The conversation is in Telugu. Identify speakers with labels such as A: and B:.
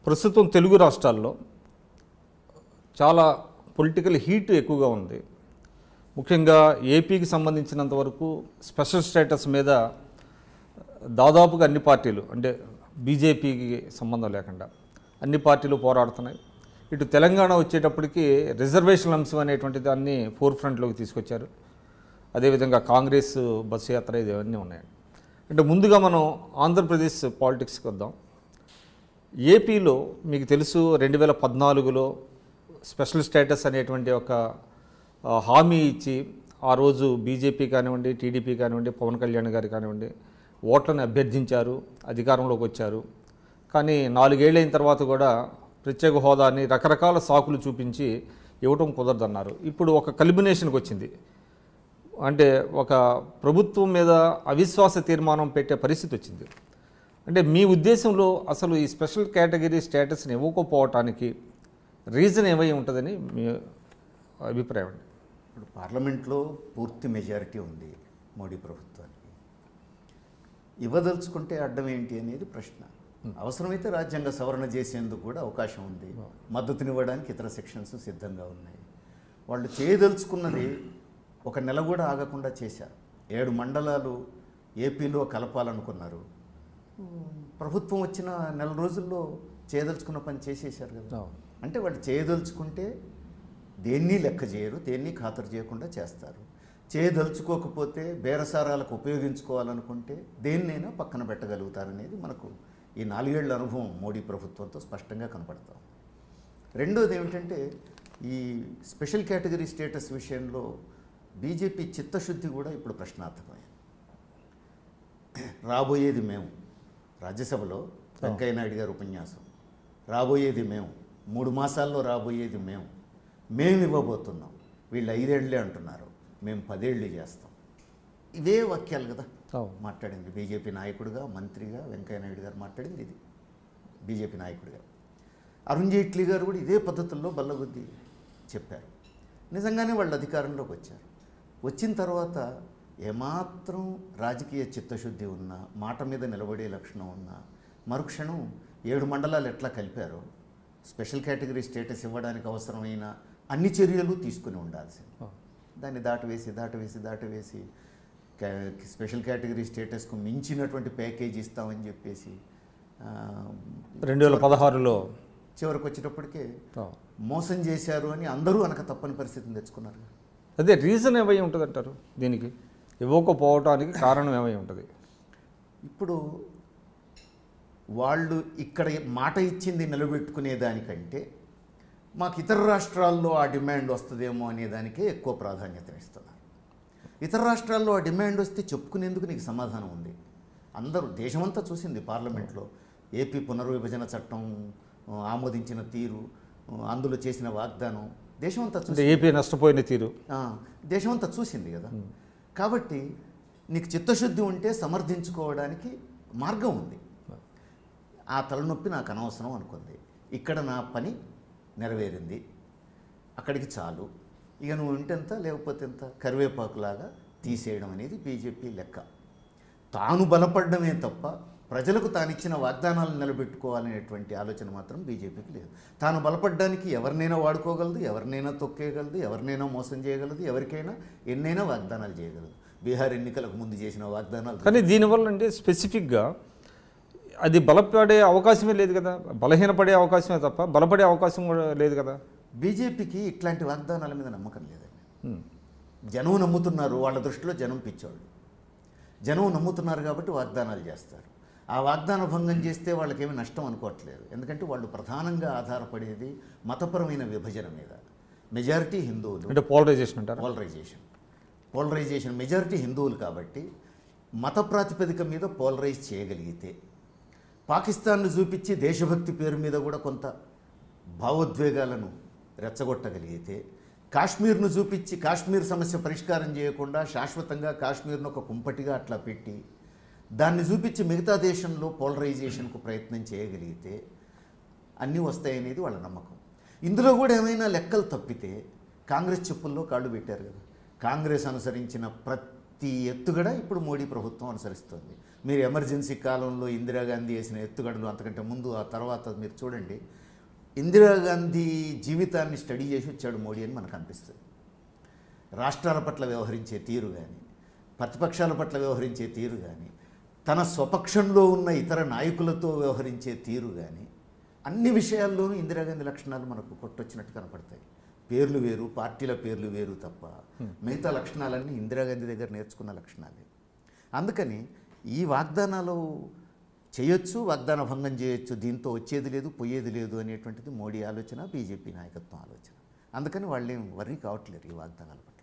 A: ప్రస్తుతం తెలుగు రాష్ట్రాల్లో చాలా పొలిటికల్ హీట్ ఎక్కువగా ఉంది. ముఖ్యంగా ఏపీకి సంబంధించినంత వరకు స్పెషల్ స్టేటస్ మీద దాదాపుగా అన్ని పార్టీలు, అంటే బీజేపీకి సంబంధం లేకుండా అన్ని పార్టీలు పోరాడుతున్నాయి. ఇటు తెలంగాణ వచ్చేటప్పటికి రిజర్వేషన్ అంశం అనేటువంటి దాన్ని ఫోర్ ఫ్రంట్లోకి తీసుకొచ్చారు. అదేవిధంగా కాంగ్రెస్ బస్సు యాత్ర ఇవన్నీ ఉన్నాయి. అంటే ముందుగా మనం ఆంధ్రప్రదేశ్ పాలిటిక్స్కి వద్దాం. ఏపీలో మీకు తెలుసు 2014లో స్పెషల్ స్టేటస్ అనేటువంటి ఒక హామీ ఇచ్చి ఆ రోజు బీజేపీ కానివ్వండి, టీడీపీ కానివ్వండి, పవన్ కళ్యాణ్ గారు కానివ్వండి ఓట్లను అభ్యర్థించారు, అధికారంలోకి వచ్చారు. కానీ 4 ఏళ్ళు అయిన తర్వాత కూడా ప్రత్యేక హోదాని రకరకాల సాకులు చూపించి ఇవ్వటం కుదరదన్నారు. ఇప్పుడు ఒక కల్మినేషన్కి వచ్చింది. అంటే ఒక ప్రభుత్వం మీద అవిశ్వాస తీర్మానం పెట్టే పరిస్థితి వచ్చింది. అంటే మీ ఉద్దేశంలో అసలు ఈ స్పెషల్ కేటగిరీ స్టేటస్ని ఇవ్వకపోవటానికి రీజన్ ఏమై ఉంటుందని మీ అభిప్రాయం అండి?
B: ఇప్పుడు పార్లమెంట్లో పూర్తి మెజారిటీ ఉంది మోడీ ప్రభుత్వానికి. ఇవ్వదలుచుకుంటే అడ్డం ఏంటి అనేది ప్రశ్న. అవసరమైతే రాజ్యాంగ సవరణ చేసేందుకు కూడా అవకాశం ఉంది. మద్దతునివ్వడానికి ఇతర సెక్షన్స్ సిద్ధంగా ఉన్నాయి. వాళ్ళు చేయదలుచుకున్నది ఒక నెల కూడా ఆగకుండా చేశారు. 7 మండలాలు ఏపీలో కలపాలనుకున్నారు. ప్రభుత్వం వచ్చిన నెల రోజుల్లో చేయదలుచుకున్న పని చేసేసారు కదా. అంటే వాళ్ళు చేయదలుచుకుంటే దేన్ని లెక్క చేయరు, దేన్ని ఖాతరు చేయకుండా చేస్తారు. చేయదలుచుకోకపోతే బేరసారాలకు ఉపయోగించుకోవాలనుకుంటే దేన్నైనా పక్కన పెట్టగలుగుతారనేది మనకు ఈ 4 ఏళ్ల అనుభవం మోడీ ప్రభుత్వంతో స్పష్టంగా కనపడతాం. రెండోది ఏమిటంటే ఈ స్పెషల్ కేటగిరీ స్టేటస్ విషయంలో బీజేపీ చిత్తశుద్ధి కూడా ఇప్పుడు ప్రశ్నార్థకమైంది. రాబోయేది మేము, రాజ్యసభలో వెంకయ్యనాయుడు గారి ఉపన్యాసం, రాబోయేది మేము, 3 మాసాల్లో రాబోయేది మేము ఇవ్వబోతున్నాం. వీళ్ళు 5 ఏళ్లే అంటున్నారు, మేము 10 ఏళ్ళు చేస్తాం. ఇవే వాక్యాలు కదా మాట్లాడింది బీజేపీ నాయకుడిగా, మంత్రిగా వెంకయ్యనాయుడు గారు మాట్లాడింది ఇది. బీజేపీ నాయకుడిగా అరుణ్ జైట్లీ గారు కూడా ఇదే పద్ధతుల్లో బల్లగుద్ది చెప్పారు. నిజంగానే వాళ్ళు అధికారంలోకి వచ్చారు. వచ్చిన తర్వాత ఏమాత్రం రాజకీయ చిత్తశుద్ధి ఉన్నా, మాట మీద నిలబడే లక్షణం ఉన్నా, మరుక్షణం 7 మండలాలు ఎట్లా కలిపారో స్పెషల్ కేటగిరీ స్టేటస్ ఇవ్వడానికి అవసరమైన అన్ని చర్యలు తీసుకుని ఉండాల్సింది. దాన్ని దాటవేసి స్పెషల్ కేటగిరీ స్టేటస్కు మించినటువంటి ప్యాకేజ్ ఇస్తామని చెప్పేసి
A: 2016లో
B: చివరికి వచ్చేటప్పటికే మోసం చేశారు అని అందరూ అనక తప్పని పరిస్థితిని తెచ్చుకున్నారు.
A: అదే రీజన్ ఏమై ఉంటుంది అంటారు? దీనికి ఇవ్వకపోవటానికి కారణం ఏమై ఉంటుంది?
B: ఇప్పుడు వాళ్ళు ఇక్కడ మాట ఇచ్చింది నిలబెట్టుకునే దానికంటే మాకు ఇతర రాష్ట్రాల్లో ఆ డిమాండ్ వస్తుందేమో అనేదానికే ఎక్కువ ప్రాధాన్యత ఇస్తున్నారు. ఇతర రాష్ట్రాల్లో ఆ డిమాండ్ వస్తే చెప్పుకునేందుకు నీకు సమాధానం ఉంది. అందరూ దేశమంతా చూసింది పార్లమెంట్లో ఏపీ పునర్విభజన చట్టం ఆమోదించిన తీరు, అందులో చేసిన వాగ్దానం దేశమంతా చూసి,
A: ఏపీ నష్టపోయిన తీరు
B: దేశమంతా చూసింది కదా. కాబట్టి నీకు చిత్తశుద్ధి ఉంటే సమర్థించుకోవడానికి మార్గం ఉంది. ఆ తలనొప్పి నాకు అనవసరం అనుకుంది, ఇక్కడ నా పని నెరవేరింది, అక్కడికి చాలు, ఇక నువ్వు ఉంటెంత లేకపోతే ఎంత కరివేపాకులాగా తీసేయడం అనేది బీజేపీ లెక్క. తాను బలపడడమే తప్ప ప్రజలకు తానిచ్చిన వాగ్దానాలను నిలబెట్టుకోవాలనేటువంటి ఆలోచన మాత్రం బీజేపీకి లేదు. తాను బలపడడానికి ఎవరినైనా వాడుకోగలదు, ఎవరినైనా తొక్కేయగలదు, ఎవరినైనా మోసం చేయగలదు, ఎవరికైనా ఎన్నైనా వాగ్దానాలు చేయగలదు. బీహార్ ఎన్నికలకు ముందు చేసిన వాగ్దానాలు.
A: కానీ దీనివల్ల అంటే స్పెసిఫిక్గా అది బలపడే అవకాశమే లేదు కదా, బలహీనపడే అవకాశమే తప్ప బలపడే అవకాశం కూడా లేదు కదా.
B: బీజేపీకి ఇట్లాంటి వాగ్దానాల మీద నమ్మకం లేదండి. జనం నమ్ముతున్నారు, వాళ్ళ దృష్టిలో జనం పిచ్చోళ్ళు. జనం నమ్ముతున్నారు కాబట్టి వాగ్దానాలు చేస్తారు. ఆ వాగ్దాన భంగం చేస్తే వాళ్ళకేమీ నష్టం అనుకోవట్లేదు. ఎందుకంటే వాళ్ళు ప్రధానంగా ఆధారపడేది మతపరమైన విభజన మీద. మెజారిటీ హిందువులు,
A: అంటే పోలరైజేషన్ అంటారు.
B: పోలరైజేషన్ మెజారిటీ హిందువులు కాబట్టి మత ప్రాతిపదిక మీద పోలరైజ్ చేయగలిగితే, పాకిస్తాన్ను చూపించి దేశభక్తి పేరు మీద కూడా కొంత భావోద్వేగాలను రెచ్చగొట్టగలిగితే, కాశ్మీర్ను చూపించి కాశ్మీర్ సమస్య పరిష్కారం చేయకుండా శాశ్వతంగా కాశ్మీర్ను ఒక కుంపటిగా అట్లా పెట్టి దాన్ని చూపించి మిగతా దేశంలో పోలరైజేషన్కు ప్రయత్నం చేయగలిగితే అన్నీ వస్తాయనేది వాళ్ళ నమ్మకం. ఇందులో కూడా ఏమైనా లెక్కలు తప్పితే కాంగ్రెస్ చెప్పుల్లో కాళ్ళు పెట్టారు కదా. కాంగ్రెస్ అనుసరించిన ప్రతి ఎత్తుగడ ఇప్పుడు మోడీ ప్రభుత్వం అనుసరిస్తుంది. మీరు ఎమర్జెన్సీ కాలంలో ఇందిరాగాంధీ వేసిన ఎత్తుగడలు అంతకంటే ముందు ఆ తర్వాత మీరు చూడండి, ఇందిరాగాంధీ జీవితాన్ని స్టడీ చేసి వచ్చాడు మోడీ అని మనకు అనిపిస్తుంది. రాష్ట్రాల పట్ల వ్యవహరించే తీరు కానీ, ప్రతిపక్షాల పట్ల వ్యవహరించే తీరు కానీ, తన స్వపక్షంలో ఉన్న ఇతర నాయకులతో వ్యవహరించే తీరు కానీ, అన్ని విషయాల్లోనూ ఇందిరాగాంధీ లక్షణాలు మనకు కొట్టొచ్చినట్టు కనపడతాయి. పేర్లు వేరు, పార్టీల పేర్లు వేరు తప్ప మిగతా లక్షణాలన్నీ ఇందిరాగాంధీ దగ్గర నేర్చుకున్న లక్షణాలే. అందుకని ఈ వాగ్దానాలు చేయొచ్చు, వాగ్దాన భంగం చేయొచ్చు, దీంతో వచ్చేది లేదు పోయేది లేదు అనేటువంటిది మోడీ ఆలోచన, బీజేపీ నాయకత్వం ఆలోచన. అందుకని వాళ్ళేం వర్రీ కావట్లేరు ఈ వాగ్దానాల పట్ల.